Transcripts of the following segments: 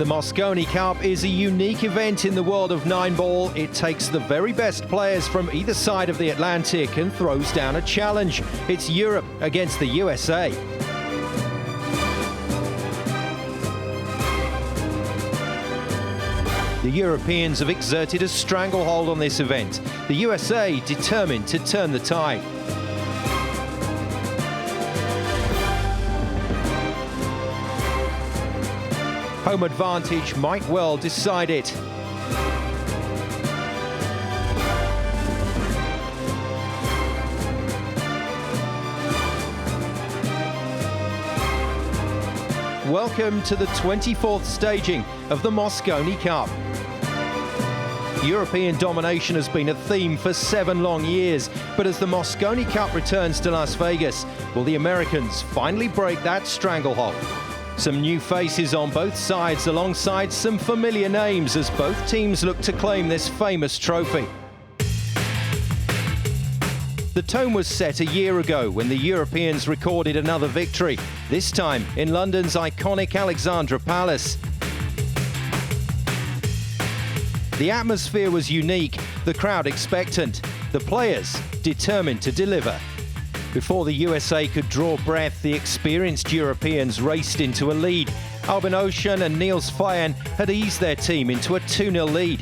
The Mosconi Cup is a unique event in the world of nine-ball. It takes the very best players from either side of the Atlantic and throws down a challenge. It's Europe against the USA. The Europeans have exerted a stranglehold on this event. The USA determined to turn the tide. Home advantage might well decide it. Welcome to the 24th staging of the Mosconi Cup. European domination has been a theme for 7 long years, but as the Mosconi Cup returns to Las Vegas, will the Americans finally break that stranglehold? Some new faces on both sides alongside some familiar names as both teams look to claim this famous trophy. The tone was set a year ago when the Europeans recorded another victory, this time in London's iconic Alexandra Palace. The atmosphere was unique, the crowd expectant, the players determined to deliver. Before the USA could draw breath, the experienced Europeans raced into a lead. Albin Ocean and Niels Feijen had eased their team into a 2-0 lead.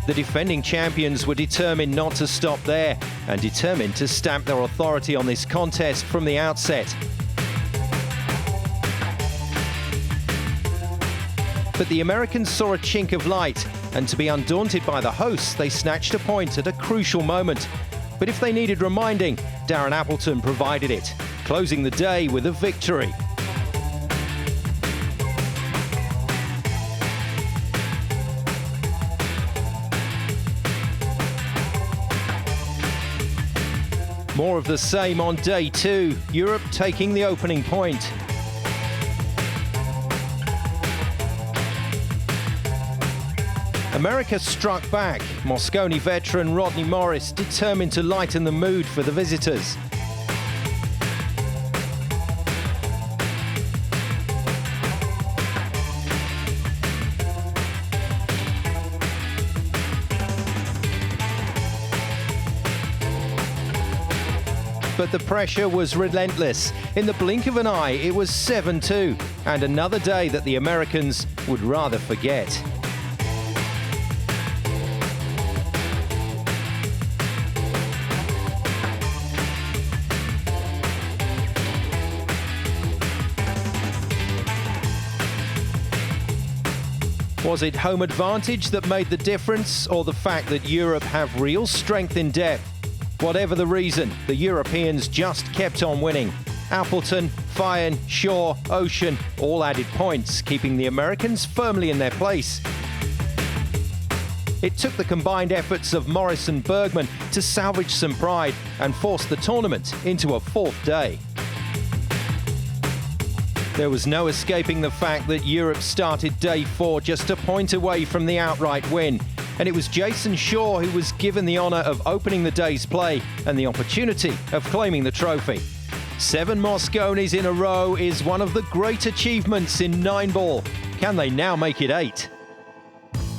The defending champions were determined not to stop there and determined to stamp their authority on this contest from the outset. But the Americans saw a chink of light, and to be undaunted by the hosts, they snatched a point at a crucial moment. But if they needed reminding, Darren Appleton provided it, closing the day with a victory. More of the same on day 2, Europe taking the opening point. America struck back, Mosconi veteran Rodney Morris determined to lighten the mood for the visitors. But the pressure was relentless. In the blink of an eye, it was 7-2, and another day that the Americans would rather forget. Was it home advantage that made the difference, or the fact that Europe have real strength in depth? Whatever the reason, the Europeans just kept on winning. Appleton, Feijen, Shaw, Ocean all added points, keeping the Americans firmly in their place. It took the combined efforts of Morris and Bergman to salvage some pride and force the tournament into a 4th day. There was no escaping the fact that Europe started day 4 just a point away from the outright win. And it was Jason Shaw who was given the honour of opening the day's play and the opportunity of claiming the trophy. 7 Mosconis in a row is one of the great achievements in 9-ball. Can they now make it 8?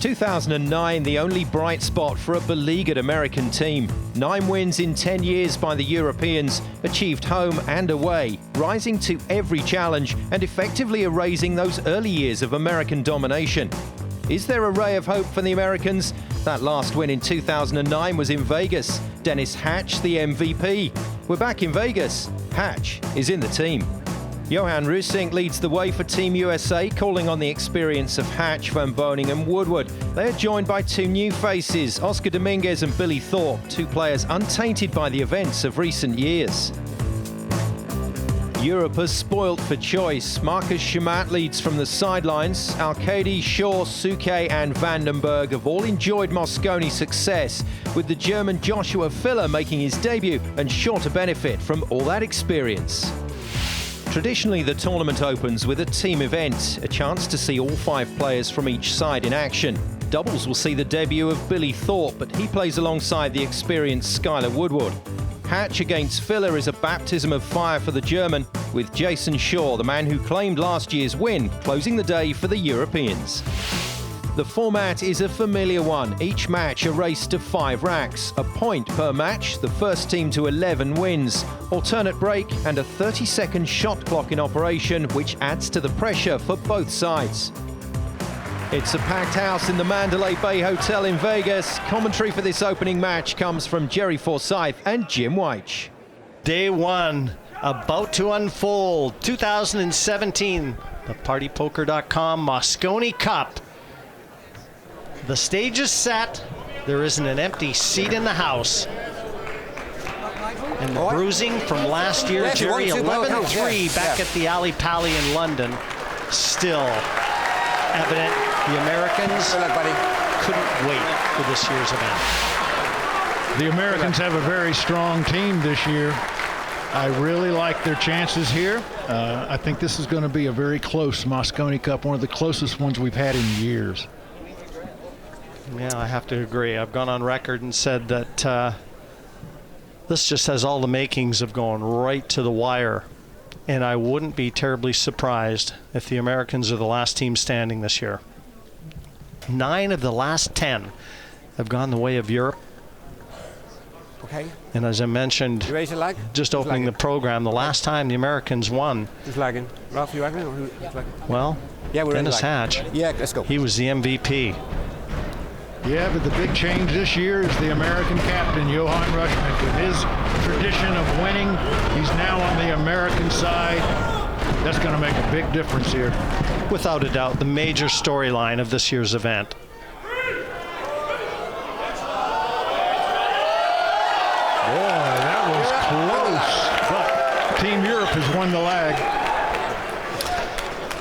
2009, the only bright spot for a beleaguered American team. 9 wins in 10 years by the Europeans, achieved home and away, rising to every challenge and effectively erasing those early years of American domination. Is there a ray of hope for the Americans? That last win in 2009 was in Vegas. Dennis Hatch, the MVP. We're back in Vegas. Hatch is in the team. Johan Rusink leads the way for Team USA, calling on the experience of Hatch, Van Boning and Woodward. They are joined by 2 new faces, Oscar Dominguez and Billy Thorpe, 2 players untainted by the events of recent years. Europe has spoilt for choice. Marcus Schumatt leads from the sidelines. Alcadi, Shaw, Suke and Vandenberg have all enjoyed Mosconi success, with the German Joshua Filler making his debut and sure to benefit from all that experience. Traditionally, the tournament opens with a team event, a chance to see all 5 players from each side in action. Doubles will see the debut of Billy Thorpe, but he plays alongside the experienced Skyler Woodward. Hatch against Filler is a baptism of fire for the German, with Jason Shaw, the man who claimed last year's win, closing the day for the Europeans. The format is a familiar one. Each match a race to 5 racks. A point per match, the first team to 11 wins. Alternate break and a 30-second shot clock in operation, which adds to the pressure for both sides. It's a packed house in the Mandalay Bay Hotel in Vegas. Commentary for this opening match comes from Jerry Forsyth and Jim Weich. Day one about to unfold. 2017, the partypoker.com Mosconi Cup. The stage is set. There isn't an empty seat in the house. And the bruising from last year, Jerry, 11-3 back at the Ali Pali in London, still evident. The Americans couldn't wait for this year's event. The Americans have a very strong team this year. I really like their chances here. I think this is going to be a very close Mosconi Cup, one of the closest ones we've had in years. Yeah, I have to agree. I've gone on record and said that this just has all the makings of going right to the wire. And I wouldn't be terribly surprised if the Americans are the last team standing this year. 9 of the last 10 have gone the way of Europe. Okay. And as I mentioned, just opening the program, the last time the Americans won, who's lagging? Ralph, you lagging? Or who's lagging? Well, yeah, Dennis Hatch. Yeah, let's go. He was the MVP. Yeah, but the big change this year is the American captain, Johan Rushman. With his tradition of winning, he's now on the American side. That's going to make a big difference here. Without a doubt, the major storyline of this year's event. Boy, that was close. But Team Europe has won the lag.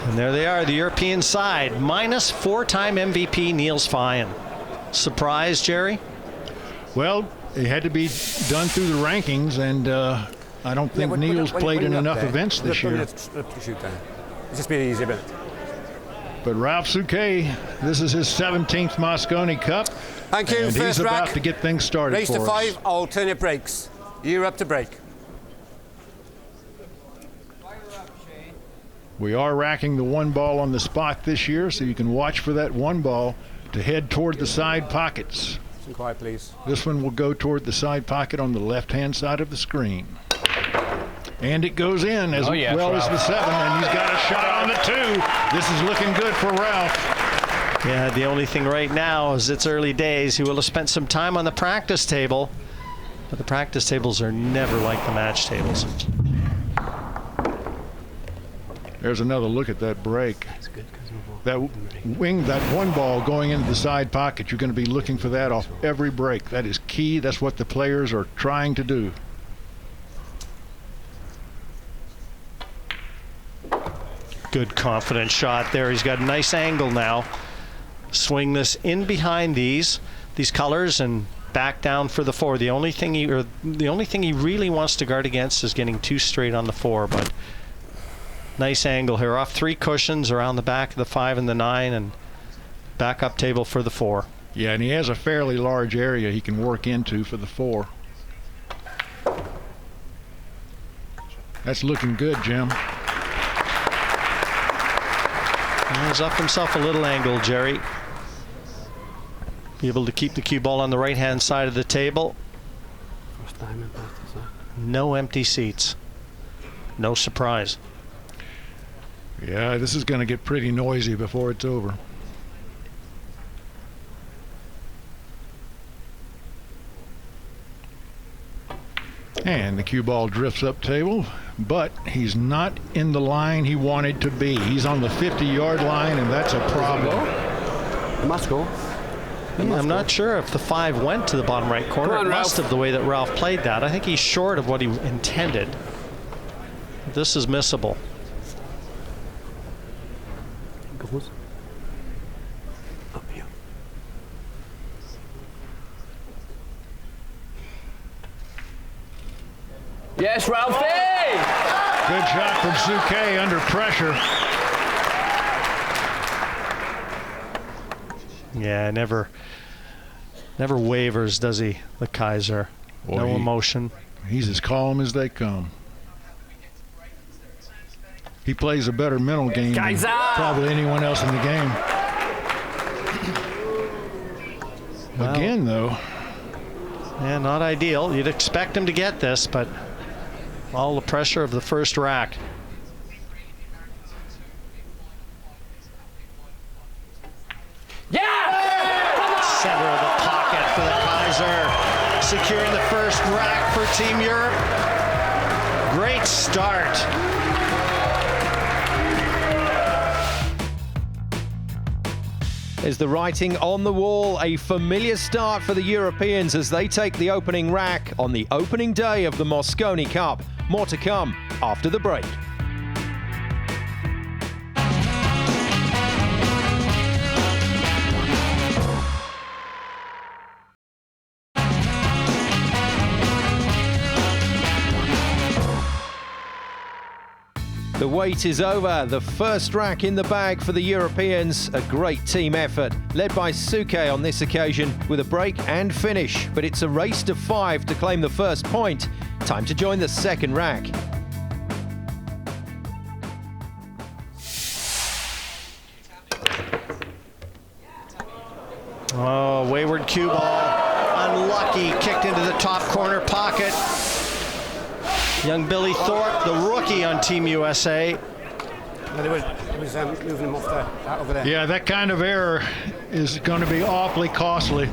And there they are, the European side, minus 4-time MVP Niels Feijen. Surprise, Jerry? Well, it had to be done through the rankings, and I don't think Niels played in enough events this year. It's just been easy, but. But Ralph Souquet, this is his 17th Mosconi Cup. Thank you. And he's about to get things started race for to 5, alternate breaks. You're up to break. We are racking the 1 ball on the spot this year, so you can watch for that 1 ball to head toward the side pockets. Some quiet, please. This one will go toward the side pocket on the left-hand side of the screen. And it goes in as well as the 7, and he's got a shot on the 2. This is looking good for Ralph. Yeah, the only thing right now is it's early days. He will have spent some time on the practice table, but the practice tables are never like the match tables. There's another look at that break. That wing, that 1 ball going into the side pocket, you're going to be looking for that off every break. That is key. That's what the players are trying to do. Good confident shot there. He's got a nice angle now. Swing this in behind these colors and back down for the 4. The only thing he really wants to guard against is getting too straight on the 4, but nice angle here off 3 cushions around the back of the 5 and the 9 and back up table for the 4. Yeah, and he has a fairly large area he can work into for the 4. That's looking good, Jim. He's up himself a little angle, Jerry. Be able to keep the cue ball on the right-hand side of the table. No empty seats. No surprise. Yeah, this is going to get pretty noisy before it's over. And the cue ball drifts up table, but he's not in the line he wanted to be. He's on the 50-yard line, and that's a problem. It must go. I'm not sure if the 5 went to the bottom right corner. It must have, the way that Ralph played that. I think he's short of what he intended. This is missable. Goes up here. Yes, Ralphie! Good shot from Souquet under pressure. Yeah, never wavers, does he, the Kaiser? Boy, no emotion. He's as calm as they come. He plays a better mental game than probably anyone else in the game. Well, again, though. Yeah, not ideal. You'd expect him to get this, but all the pressure of the first rack. Center of the pocket for the Kaiser. Securing the first rack for Team Europe. Great start. Is the writing on the wall? A familiar start for the Europeans as they take the opening rack on the opening day of the Mosconi Cup. More to come after the break. The wait is over. The first rack in the bag for the Europeans. A great team effort, led by Suke on this occasion with a break and finish. But it's a race to 5 to claim the first point. Time to join the second rack. Oh, wayward cue ball. Unlucky. Kicked into the top corner pocket. Young Billy Thorpe, the rookie on Team USA. But it was moving him off out over there. Yeah, that kind of error is going to be awfully costly.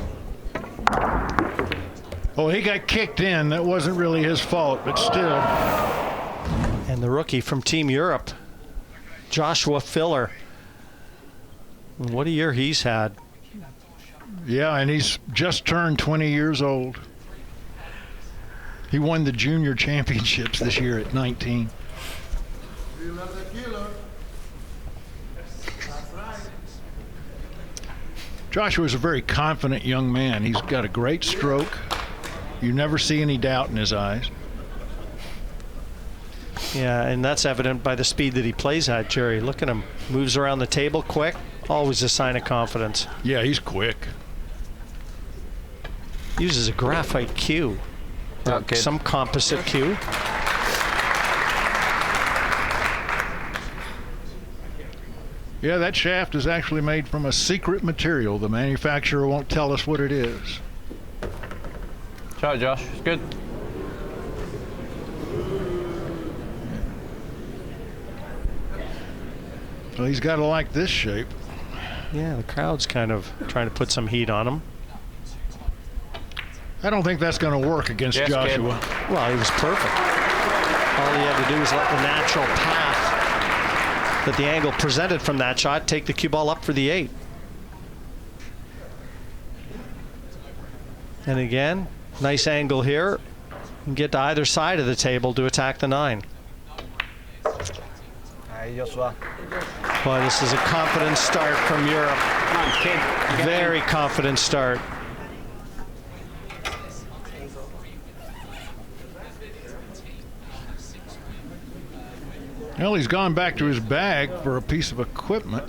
Oh, he got kicked in. That wasn't really his fault, but still. And the rookie from Team Europe, Joshua Filler. What a year he's had. Yeah, and he's just turned 20 years old. He won the junior championships this year at 19. Joshua's a very confident young man. He's got a great stroke. You never see any doubt in his eyes. Yeah, and that's evident by the speed that he plays at, Jerry. Look at him. Moves around the table quick. Always a sign of confidence. Yeah, he's quick. Uses a graphite cue. Some composite cue. Yeah, that shaft is actually made from a secret material. The manufacturer won't tell us what it is. Try it, Josh. It's good. Well, he's got to like this shape. Yeah, the crowd's kind of trying to put some heat on him. I don't think that's going to work against Joshua. Well, he was perfect. All he had to do was let the natural path that the angle presented from that shot take the cue ball up for the 8. And again, nice angle here. And get to either side of the table to attack the 9. Boy, this is a confident start from Europe. Come on, kid. Very confident start. Well, he's gone back to his bag for a piece of equipment.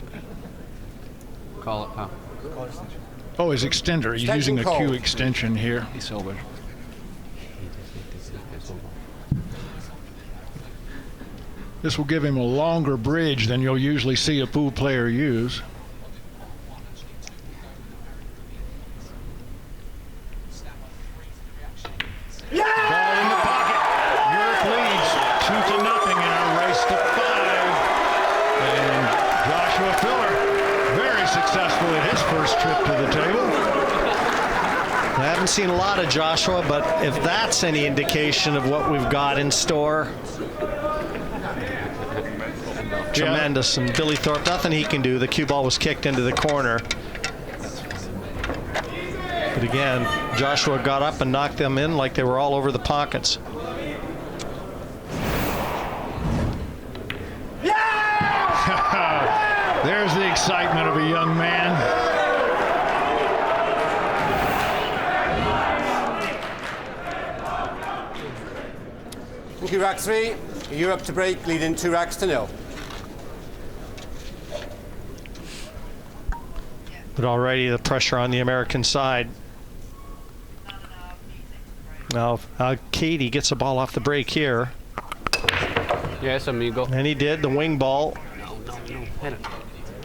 Call it, pal. Oh, his extender. He's using a cue extension here. He's sober. This will give him a longer bridge than you'll usually see a pool player use. Ball in the pocket. Europe leads 2-0 in our race to 5. And Joshua Filler, very successful at his first trip to the table. I haven't seen a lot of Joshua, but if that's any indication of what we've got in store, tremendous. And Billy Thorpe, nothing he can do. The cue ball was kicked into the corner. But again, Joshua got up and knocked them in like they were all over the pockets. There's the excitement of a young man. Thank you, rack 3. Europe to break, leading 2 racks to 0. But already the pressure on the American side. Now, Katie gets a ball off the break here. Yes, amigo. And he did, the wing ball. No. Hit it.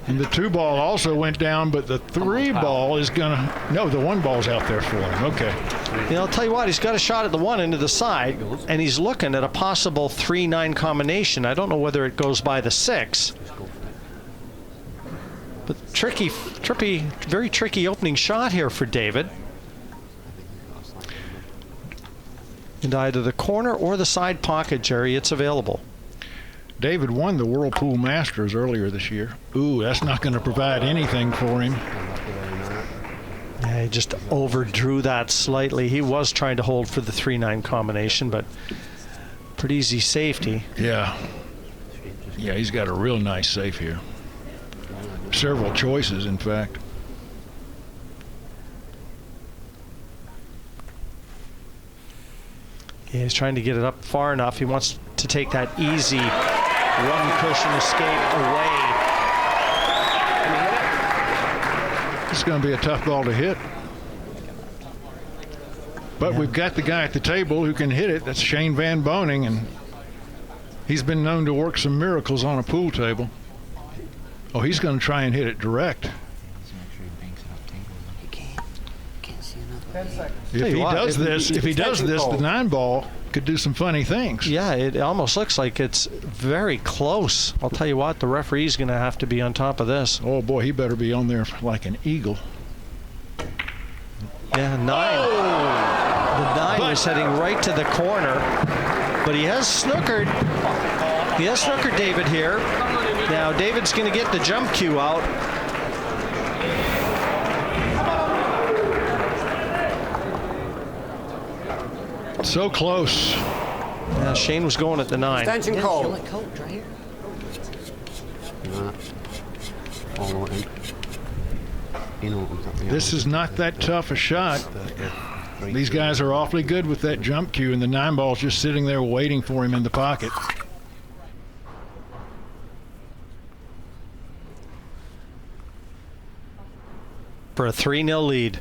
And the 2 ball also went down, but the 3 ball is going to... No, the 1 ball's out there for him. Okay. You know, I'll tell you what, he's got a shot at the 1 into the side, and he's looking at a possible 3-9 combination. I don't know whether it goes by the 6. But very tricky opening shot here for David. And either the corner or the side pocket, Jerry, it's available. David won the Whirlpool Masters earlier this year. Ooh, that's not going to provide anything for him. Yeah, he just overdrew that slightly. He was trying to hold for the 3-9 combination, but pretty easy safety. Yeah. Yeah, he's got a real nice safe here. Several choices, in fact. Yeah, he's trying to get it up far enough. He wants to take that easy one cushion escape away. It's going to be a tough ball to hit. But we've got the guy at the table who can hit it. That's Shane Van Boning, and he's been known to work some miracles on a pool table. Oh, he's going to try and hit it direct. If he does this, the 9 ball could do some funny things. Yeah, it almost looks like it's very close. I'll tell you what, the referee's going to have to be on top of this. Oh boy, he better be on there like an eagle. Yeah, 9. Oh! The 9 was heading right to the corner, but he has snookered. He has snookered David here. Now David's going to get the jump cue out. So close. Yeah, Shane was going at the 9. Extension call. This is not that tough a shot. These guys are awfully good with that jump cue, and the 9 ball's just sitting there waiting for him in the pocket. For a 3-0 lead.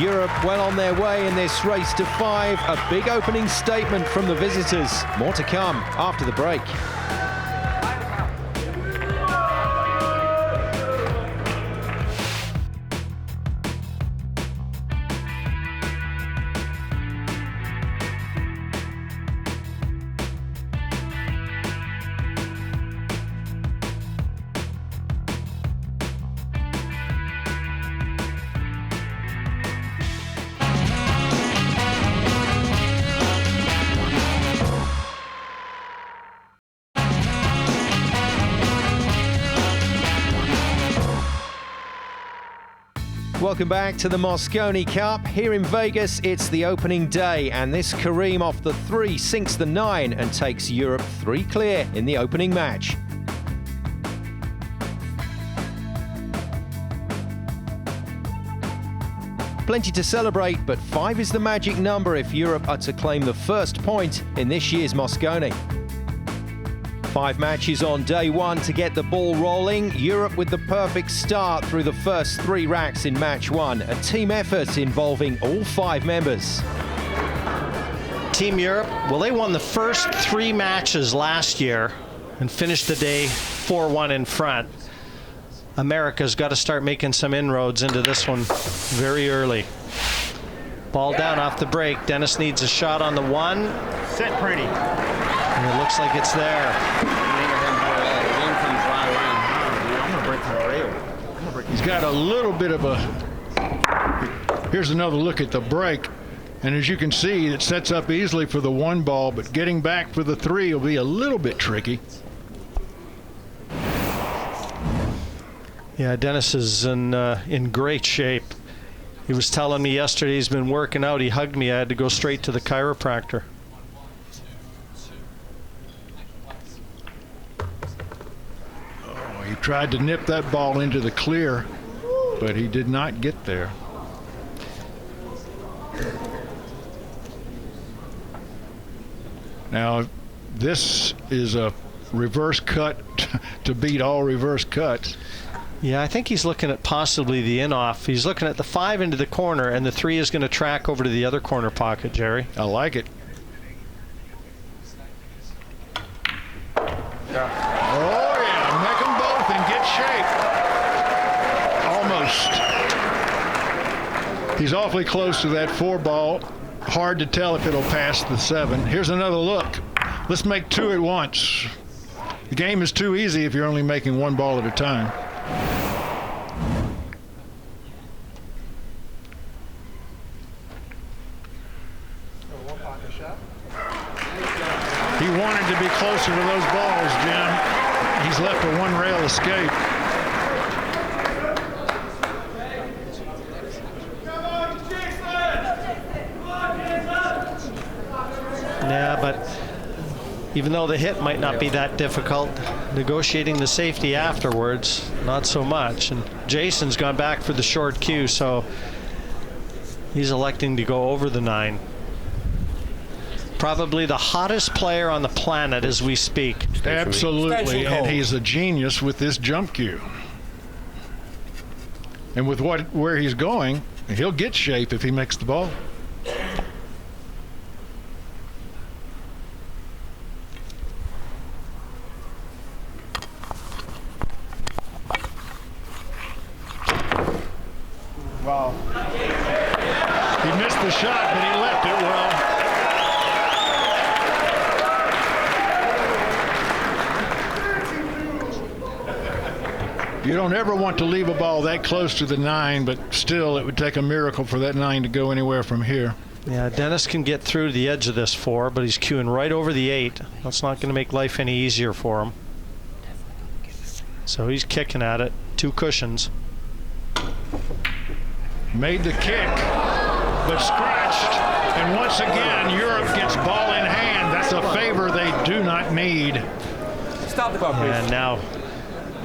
Europe well on their way in this race to 5. A big opening statement from the visitors. More to come after the break. Welcome back to the Mosconi Cup. Here in Vegas, it's the opening day, and this Kareem off the 3 sinks the 9 and takes Europe 3 clear in the opening match. Plenty to celebrate, but 5 is the magic number if Europe are to claim the first point in this year's Mosconi. 5 matches on day 1 to get the ball rolling. Europe with the perfect start through the first 3 racks in match 1. A team effort involving all 5 members. Team Europe, well, they won the first 3 matches last year and finished the day 4-1 in front. America's got to start making some inroads into this one very early. Ball down off the break. Dennis needs a shot on the 1. Set pretty. And it looks like it's there. He's got a little bit of a... Here's another look at the break. And as you can see, it sets up easily for the 1 ball, but getting back for the 3 will be a little bit tricky. Yeah, Dennis is in great shape. He was telling me yesterday he's been working out. He hugged me. I had to go straight to the chiropractor. He tried to nip that ball into the clear, but he did not get there. Now, this is a reverse cut to beat all reverse cuts. Yeah, I think he's looking at possibly the in-off. He's looking at the 5 into the corner, and the 3 is going to track over to the other corner pocket, Jerry. I like it. Oh, yeah, make them both in good shape. Almost. He's awfully close to that 4 ball. Hard to tell if it'll pass the 7. Here's another look. Let's make 2 at once. The game is too easy if you're only making 1 ball at a time. He wanted to be closer to those balls, Jim. He's left a 1-rail escape. Yeah, but even though the hit might not be that difficult, negotiating the safety afterwards, not so much. And Jason's gone back for the short cue, so he's electing to go over the 9. Probably the hottest player on the planet as we speak. Absolutely, and he's a genius with this jump cue. And with where he's going, he'll get shape if he makes the ball. Wow. He missed the shot, but he left it well. You don't ever want to leave a ball that close to the 9, but still it would take a miracle for that 9 to go anywhere from here. Yeah, Dennis can get through to the edge of this 4, but he's cueing right over the 8. That's not going to make life any easier for him. So he's kicking at it. 2 cushions. Made the kick, but scratched. And once again, Europe gets ball in hand. That's a favor they do not need. Stop the clock, please. And now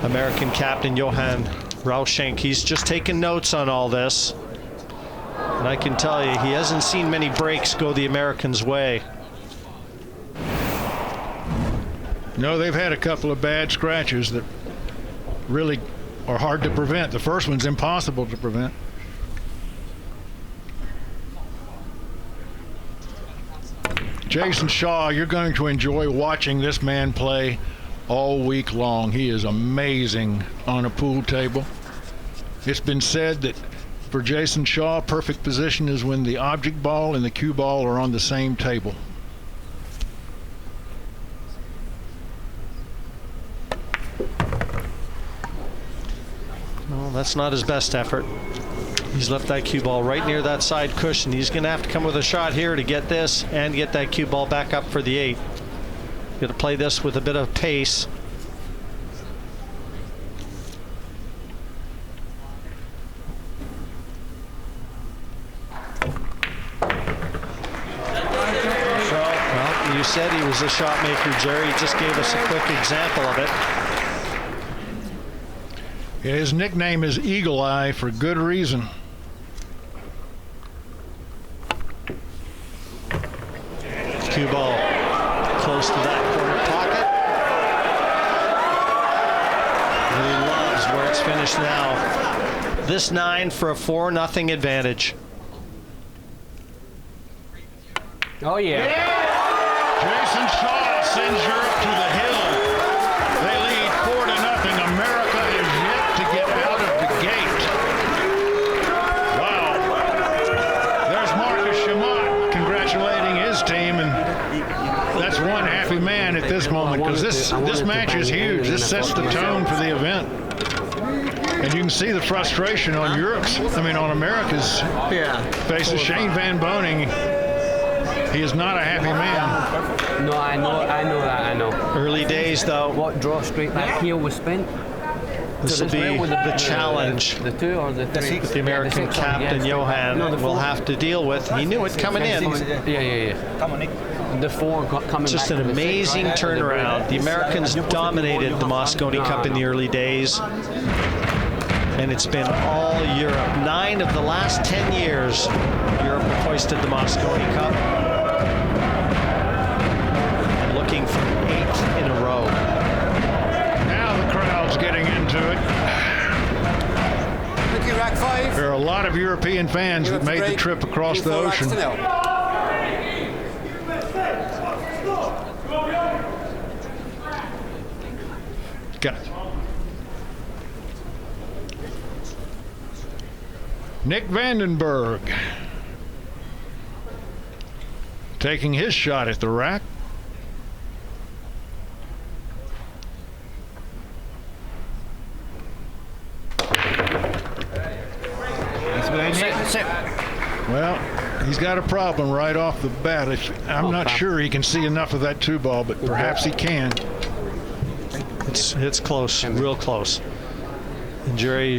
American captain Johan Rauschenk, he's just taking notes on all this. And I can tell you, he hasn't seen many breaks go the Americans' way. No, they've had a couple of bad scratches that really are hard to prevent. The first one's impossible to prevent. Jason Shaw, you're going to enjoy watching this man play all week long. He is amazing on a pool table. It's been said that for Jason Shaw, perfect position is when the object ball and the cue ball are on the same table. No, that's not his best effort. He's left that cue ball right near that side cushion. He's going to have to come with a shot here to get this and get that cue ball back up for the 8. Got to play this with a bit of pace. Well, you said he was a shot maker, Jerry. He just gave us a quick example of it. Yeah, his nickname is Eagle Eye for good reason. Cue ball close to that corner pocket. He loves where it's finished now. This 9 for a 4-0 advantage. Oh, yeah. Jason Shaw sends Europe to the hill. They lead 4-0. America is yet to get out of the gate. Wow. There's Marcus Chamat congratulating his team, and that's one happy man at this moment, because this match is huge. This sets the tone for the event. And you can see the frustration on on America's faces. Shane Van Boning, he is not a happy man. No, I know. Early days, though. What draw straight back heel was spent? This will be the challenge the 2 or the 3? that the American captain Johan will have to deal with. He knew it coming in. Yeah. The 4 coming Just back an amazing turnaround. The Americans dominated the Mosconi Cup in the early days. And it's been all Europe. 9 of the last 10 years, Europe have hoisted the Mosconi Cup. lot of European fans that made the trip across the ocean. Got it. Nick Vandenberg taking his shot at the rack. Well, he's got a problem right off the bat. I'm not sure he can see enough of that 2-ball, but perhaps he can. It's close, real close. And Jerry,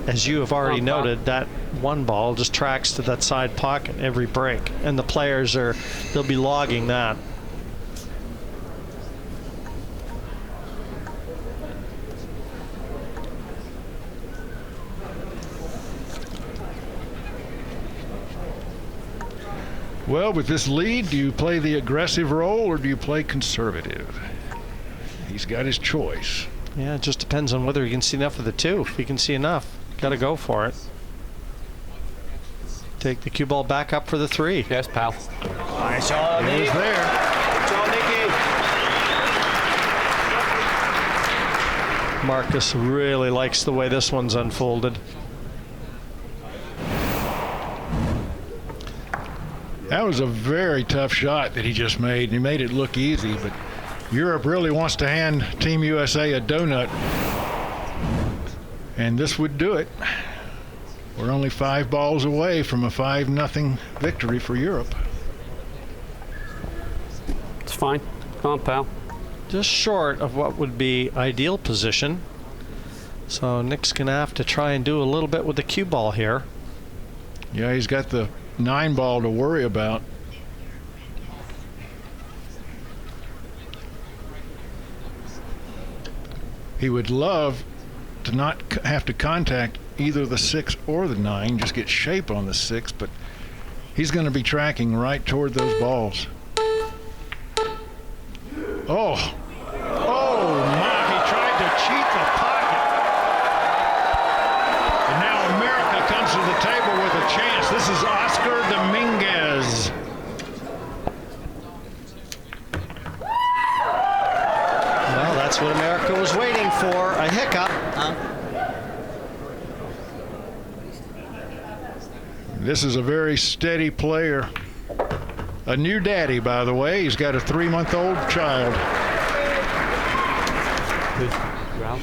as you have already noted, that 1-ball just tracks to that side pocket every break, and the players they'll be logging that. Well, with this lead, do you play the aggressive role or do you play conservative? He's got his choice. Yeah, it just depends on whether he can see enough of the 2. If he can see enough, got to go for it. Take the cue ball back up for the 3. Yes, pal. Nice shot. It was there. Marcus really likes the way this one's unfolded. That was a very tough shot that he just made. He made it look easy, but Europe really wants to hand Team USA a donut. And this would do it. We're only 5 balls away from a 5-0 victory for Europe. It's fine. Come on, pal. Just short of what would be ideal position. So Nick's going to have to try and do a little bit with the cue ball here. Yeah, he's got the 9-ball to worry about. He would love to not have to contact either the 6 or the 9, just get shape on the 6, but he's going to be tracking right toward those balls. Oh my, he tried to cheat the pocket. And now America comes to the table with a chance. This is Oscar Dominguez. Well, that's what America was waiting for, a hiccup. This is a very steady player. A new daddy, by the way. He's got a 3-month-old child. Ralph?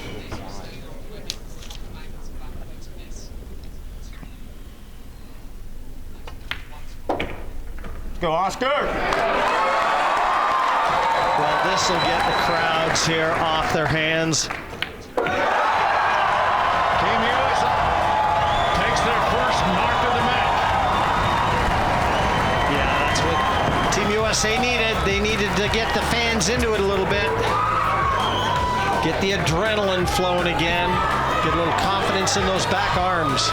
Go, Oscar! Well, this will get the crowds here off their hands. Team USA takes their first mark of the match. Yeah, that's what Team USA needed. They needed to get the fans into it a little bit. Get the adrenaline flowing again. Get a little confidence in those back arms.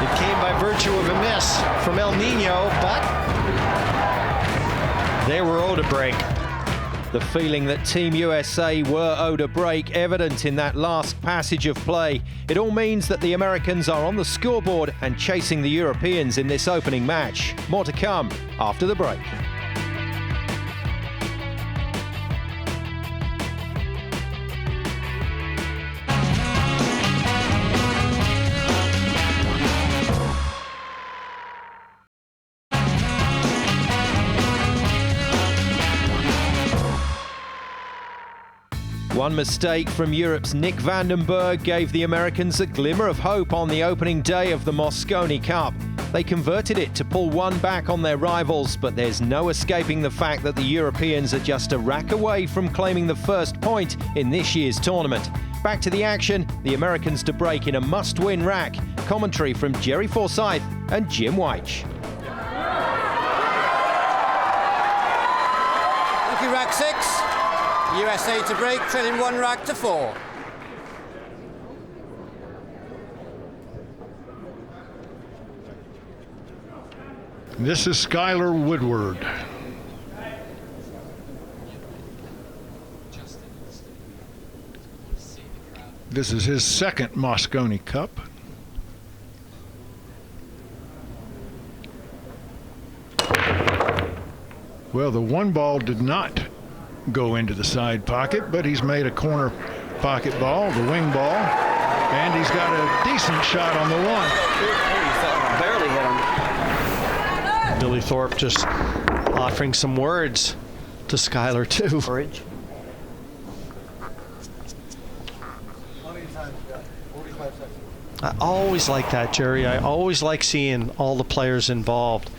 It came by virtue of a miss from El Nino, but they were owed a break. The feeling that Team USA were owed a break evident in that last passage of play. It all means that the Americans are on the scoreboard and chasing the Europeans in this opening match. More to come after the break. One mistake from Europe's Nick Vandenberg gave the Americans a glimmer of hope on the opening day of the Mosconi Cup. They converted it to pull one back on their rivals, but there's no escaping the fact that the Europeans are just a rack away from claiming the first point in this year's tournament. Back to the action, the Americans to break in a must-win rack. Commentary from Jerry Forsyth and Jim Weich. Thank you, rack 6. USA to break, trailing 1 rack to 4. This is Skyler Woodward. This is his second Mosconi Cup. Well, the one ball did not go into the side pocket, but he's made a corner pocket ball, the wing ball, and he's got a decent shot on the one. Barely hit him. Billy Thorpe just offering some words to Skyler, too. Bridge. I always like that, Jerry. I always like seeing all the players involved.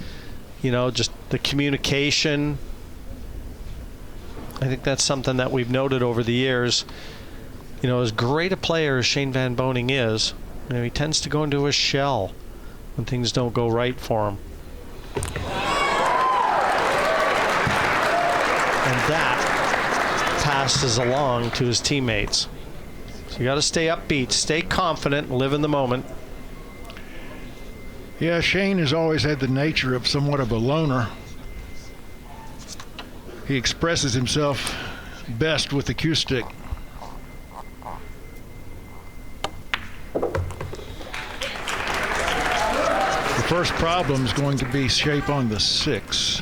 You know, just the communication. I think that's something that we've noted over the years. You know, as great a player as Shane Van Boening is, you know, he tends to go into his shell when things don't go right for him. And that passes along to his teammates. So you got to stay upbeat, stay confident, live in the moment. Yeah, Shane has always had the nature of somewhat of a loner. He expresses himself best with the cue stick. The first problem is going to be shape on the 6.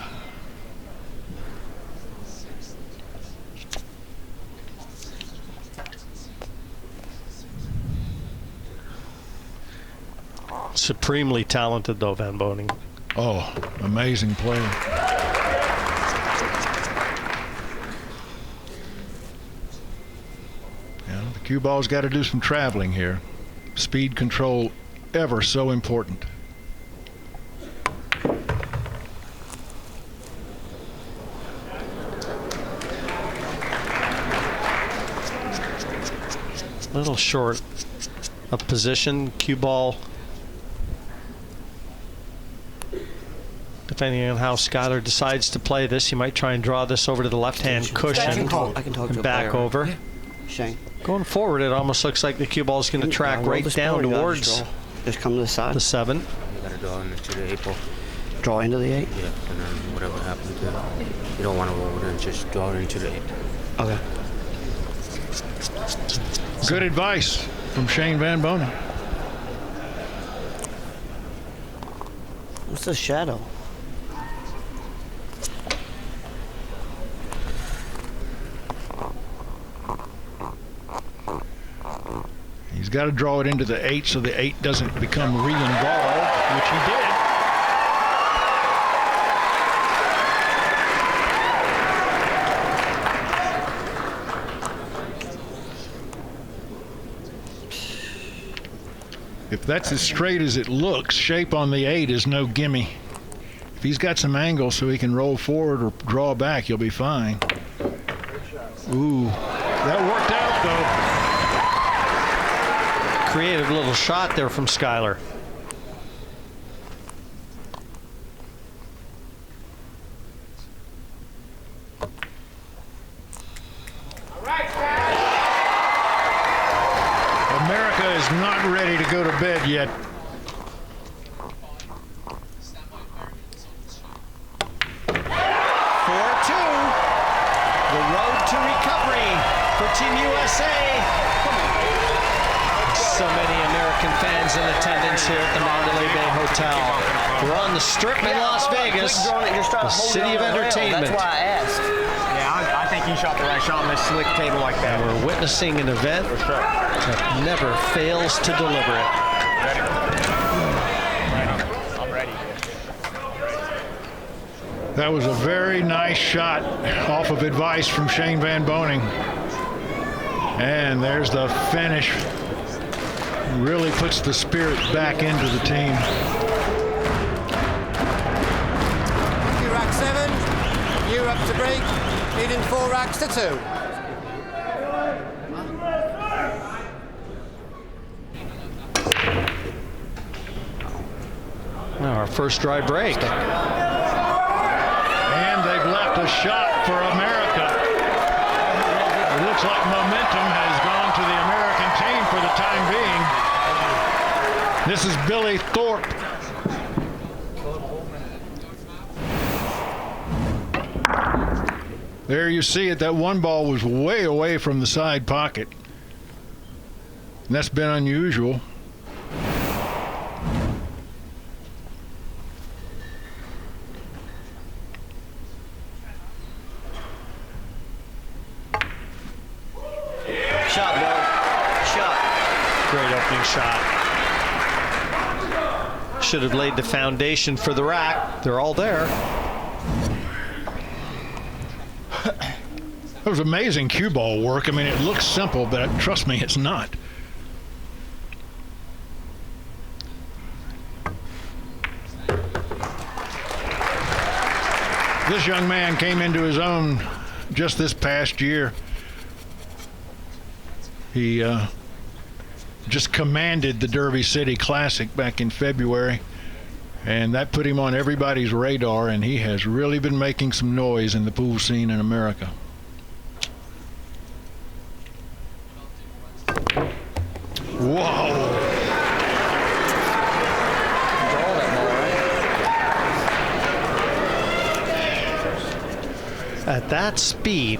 Supremely talented, though, Van Boening. Oh, amazing player. Yeah, the cue ball's got to do some traveling here. Speed control ever so important. A little short of position. Cue ball, depending on how Skyler decides to play this, you might try and draw this over to the left-hand cushion. I can talk to a back player. over. Yeah. Shane. Going forward, it almost looks like the cue ball is going to track right down towards just come to the side. the 7. You gotta draw into the 8 ball. Draw into the 8? Yeah, and then whatever happens to it, you don't want to roll it and just draw it into the 8. Okay. Good advice from Shane Van Boening. What's the shadow? He's got to draw it into the 8 so the 8 doesn't become re-involved, which he did. If that's as straight as it looks, shape on the 8 is no gimme. If he's got some angle so he can roll forward or draw back, he'll be fine. Ooh, that worked out though. Creative little shot there from Skyler. America is not ready to go to bed yet. The road to recovery for Team USA. So many American fans in attendance here at the Mandalay Bay Hotel. We're on the Strip in Las Vegas, the city of entertainment. That's why I asked. Yeah, I think he shot the right shot on this slick table like that. And we're witnessing an event that never fails to deliver it. I'm ready. That was a very nice shot off of advice from Shane Van Boening. And there's the finish. Really puts the spirit back into the team. Rack 7, Europe to break, leading 4 racks to 2. Now our first dry break. And they've left a shot for America. It looks like momentum has gone to the American team for the time being. This is Billy Thorpe. There you see it. That one ball was way away from the side pocket. And that's been unusual. Shot, Bill. Shot. Great opening shot. Should have laid the foundation for the rack. They're all there. That was amazing cue ball work. I mean, it looks simple, but trust me, it's not. This young man came into his own just this past year. He just commanded the Derby City Classic back in February, and that put him on everybody's radar, and he has really been making some noise in the pool scene in America. Whoa! At that speed,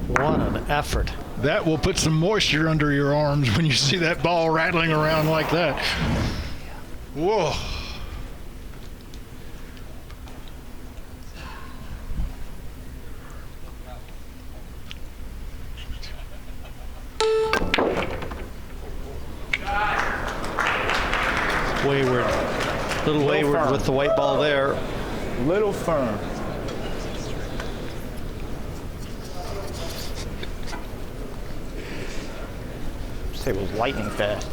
what an effort. That will put some moisture under your arms when you see that ball rattling around like that. Whoa. Wayward. Little wayward firm. with the white ball there. Little firm. This table's lightning fast.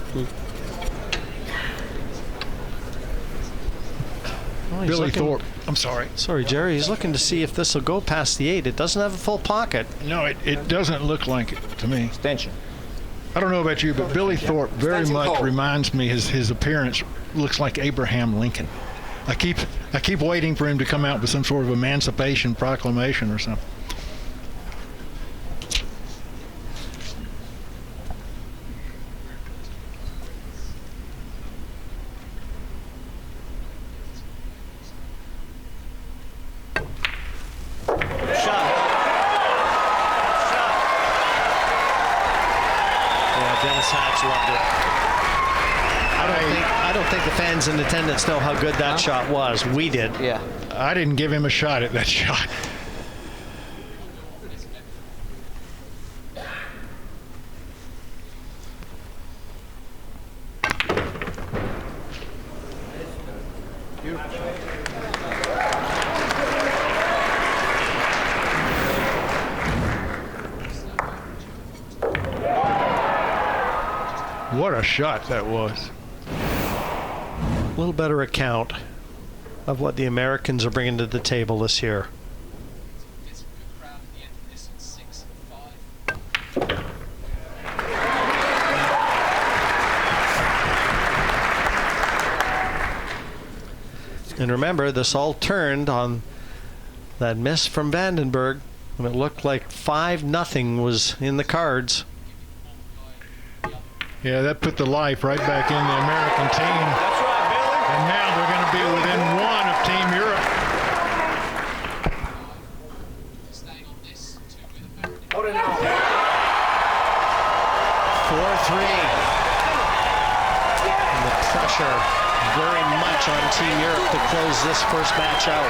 Oh, he's Billy looking- Thorpe. I'm sorry. Sorry, Jerry. He's looking to see if this will go past the 8. It doesn't have a full pocket. No, it doesn't look like it to me. Extension. I don't know about you, but Billy Thorpe very Extension much call. reminds me, his appearance looks like Abraham Lincoln. I keep waiting for him to come out with some sort of Emancipation Proclamation or something. Yeah, Dennis Hatch loved it. I don't think the fans in attendance know how good that shot was. We did. Yeah. I didn't give him a shot at that shot. What a shot that was. A little better account of what the Americans are bringing to the table this year. And remember, this all turned on that miss from Vandenberg when it looked like 5-0 was in the cards. Yeah, that put the life right back in the American team. That's right, Billy. And now they're going to be within one of Team Europe. Hold it now. 4-3. And the pressure very much on Team Europe to close this first match out.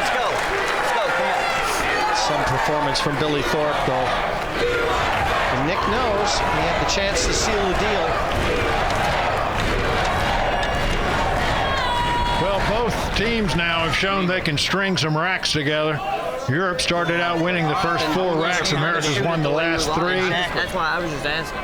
Let's go. Let's go. Come on. Some performance from Billy Thorpe, though. And Nick knows he had the chance to seal the deal. Well, both teams now have shown they can string some racks together. Europe started out winning the first 4 racks. America's won the last 3. That's why I was just asking.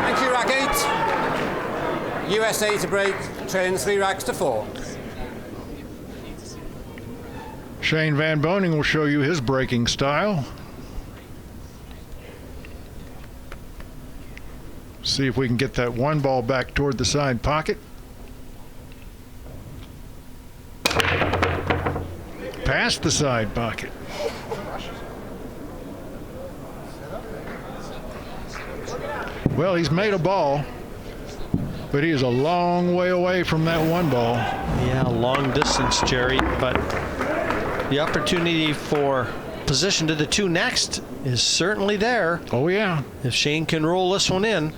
Thank you, rack 8. USA to break, trailing 3 racks to 4. Shane Van Boning will show you his breaking style. See if we can get that one ball back toward the side pocket. Past the side pocket. Well, he's made a ball, but he is a long way away from that one ball. Yeah, long distance, Jerry, but the opportunity for position to the 2 next is certainly there. Oh, yeah. If Shane can roll this one in.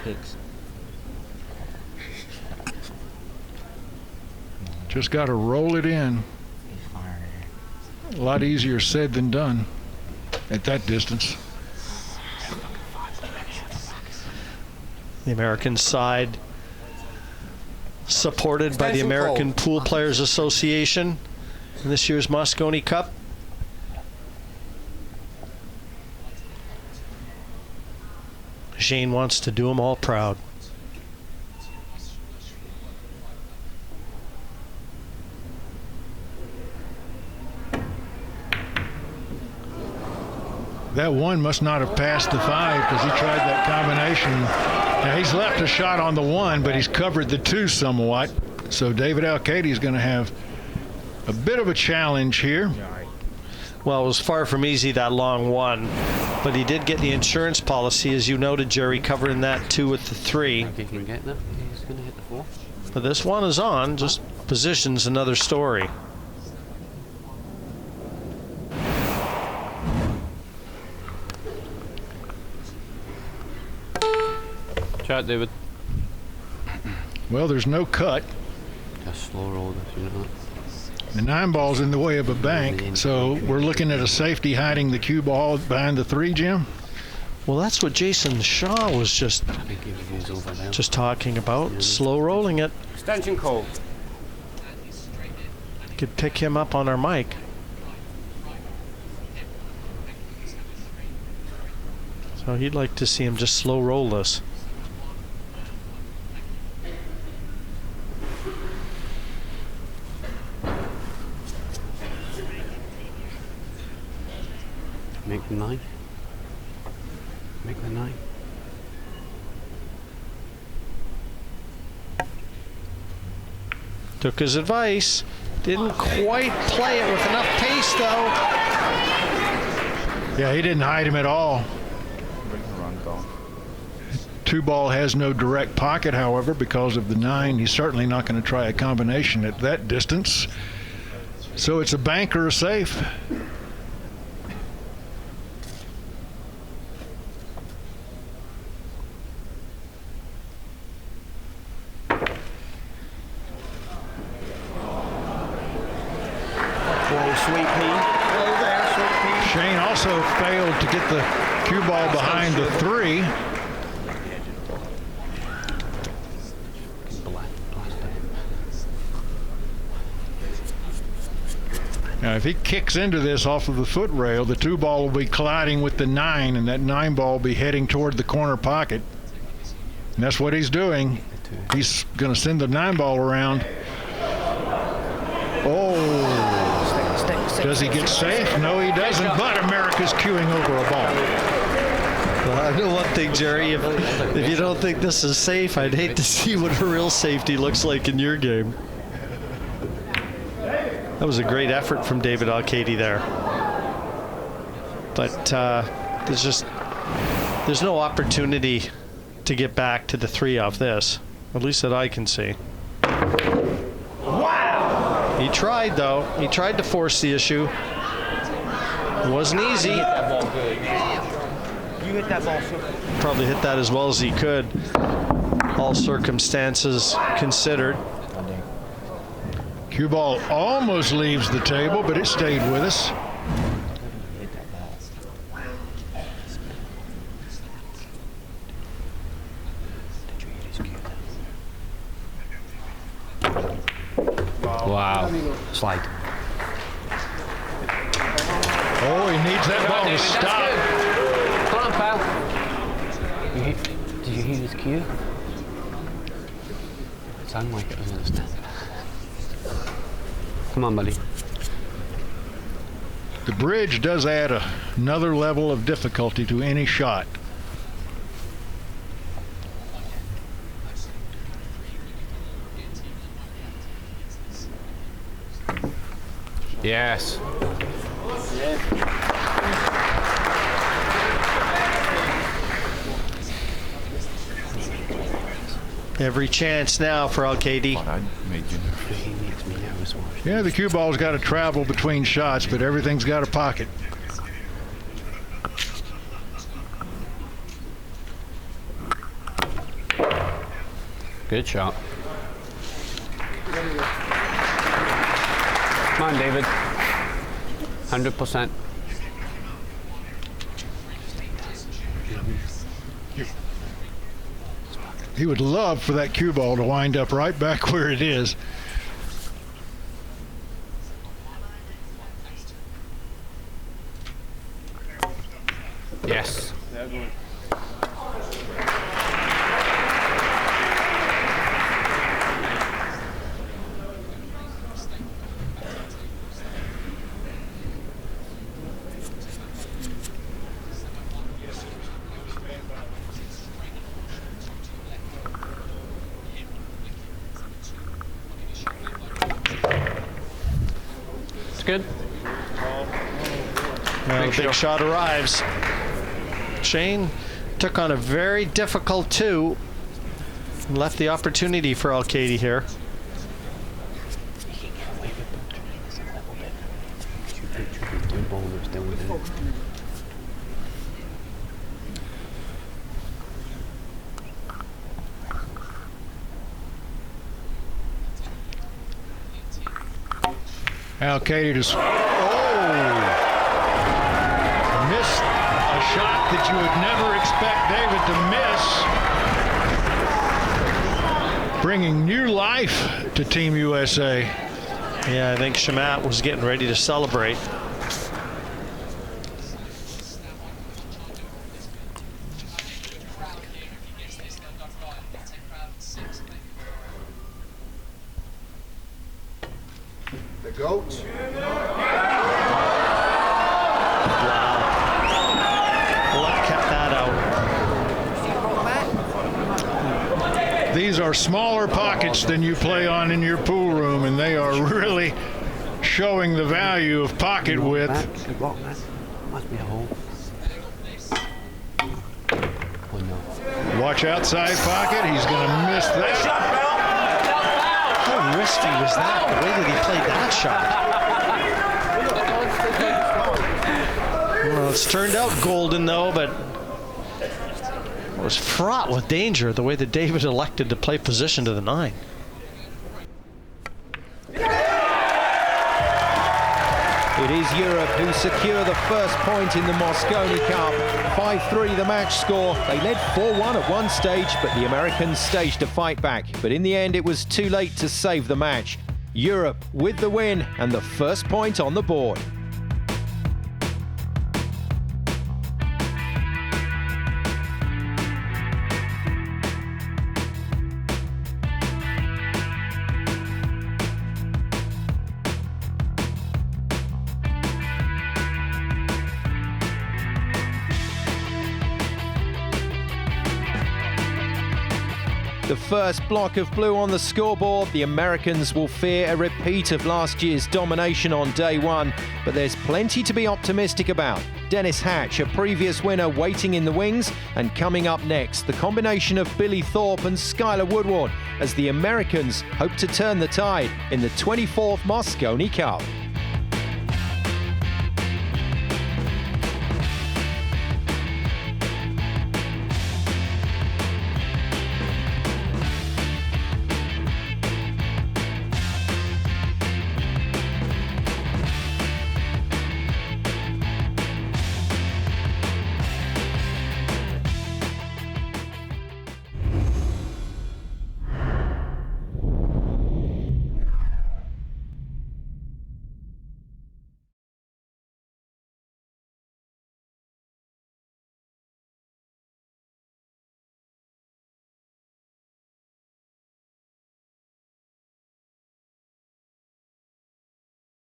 Hicks. Just got to roll it in. A lot easier said than done at that distance. The American side supported by the American Pool Players Association in this year's Mosconi Cup. Shane wants to do them all proud. That one must not have passed the 5 because he tried that combination. Now he's left a shot on the 1, but he's covered the 2 somewhat. So David Al-Kaidi is going to have a bit of a challenge here. Well, it was far from easy, that long 1, but he did get the insurance policy, as you noted, Jerry, covering that 2 with the 3. He can get that. He's going to hit the 4. But this one is on, just position's another story. Chat, David. Well, there's no cut. Just slow roll this, you know. The 9 ball's in the way of a bank, so we're looking at a safety hiding the cue ball behind the 3, Jim. Well, that's what Jason Shaw was just talking about. Yeah. Slow rolling it. Extension call. Could pick him up on our mic. So he'd like to see him just slow roll this. Make the 9. Make the 9. Took his advice. Didn't quite play it with enough pace, though. Yeah, he didn't hide him at all. 2 ball has no direct pocket, however, because of the 9. He's certainly not going to try a combination at that distance. So it's a bank or a safe. Shane also failed to get the cue ball behind the 3. Now, if he kicks into this off of the foot rail, the 2 ball will be colliding with the 9, and that 9 ball will be heading toward the corner pocket. And that's what he's doing. He's going to send the 9 ball around. Oh. Does he get safe? No, he doesn't, but America's queuing over a ball. Well, I know one thing, Jerry. If you don't think this is safe, I'd hate to see what a real safety looks like in your game. That was a great effort from David Al-Kaidi there. But there's no opportunity to get back to the 3 off this, at least that I can see. He tried, though. He tried to force the issue. It wasn't easy. You hit that ball, sir. Probably hit that as well as he could, all circumstances considered. Cue ball almost leaves the table, but it stayed with us. Wow. Slide. Oh, he needs that ball to stop. Come on, pal. Did you hear his cue? It sounded like it was in the stand. Come on, buddy. The bridge does add another level of difficulty to any shot. Yes. Every chance now for Al-Kaidi. Yeah, the cue ball's got to travel between shots, but everything's got a pocket. Good shot. Come on, David. 100%. He would love for that cue ball to wind up right back where it is. Yes. It's good. Well, big shot arrives. Shane took on a very difficult two and left the opportunity for Al-Kaidi here. Al-Kaidi just missed a shot that you would never expect David to miss. Bringing new life to Team USA. Yeah, I think Shamat was getting ready to celebrate. The GOAT. These are smaller pockets than you play on in your pool room, and they are really showing the value of pocket width. Good rock, man. Must be a hole. Oh, no. Watch outside pocket. He's going to miss that. How risky was that? The way that he played that shot. Well, it's turned out golden, though, but it was fraught with danger the way that David elected to play position to the 9. It is Europe who secure the first point in the Mosconi Cup. 5-3 the match score. They led 4-1 at one stage, but the Americans staged a fight back. But in the end, it was too late to save the match. Europe with the win and the first point on the board. The first block of blue on the scoreboard. The Americans will fear a repeat of last year's domination on day one, but there's plenty to be optimistic about. Dennis Hatch, a previous winner, waiting in the wings, and coming up next, the combination of Billy Thorpe and Skyler Woodward as the Americans hope to turn the tide in the 24th Mosconi Cup.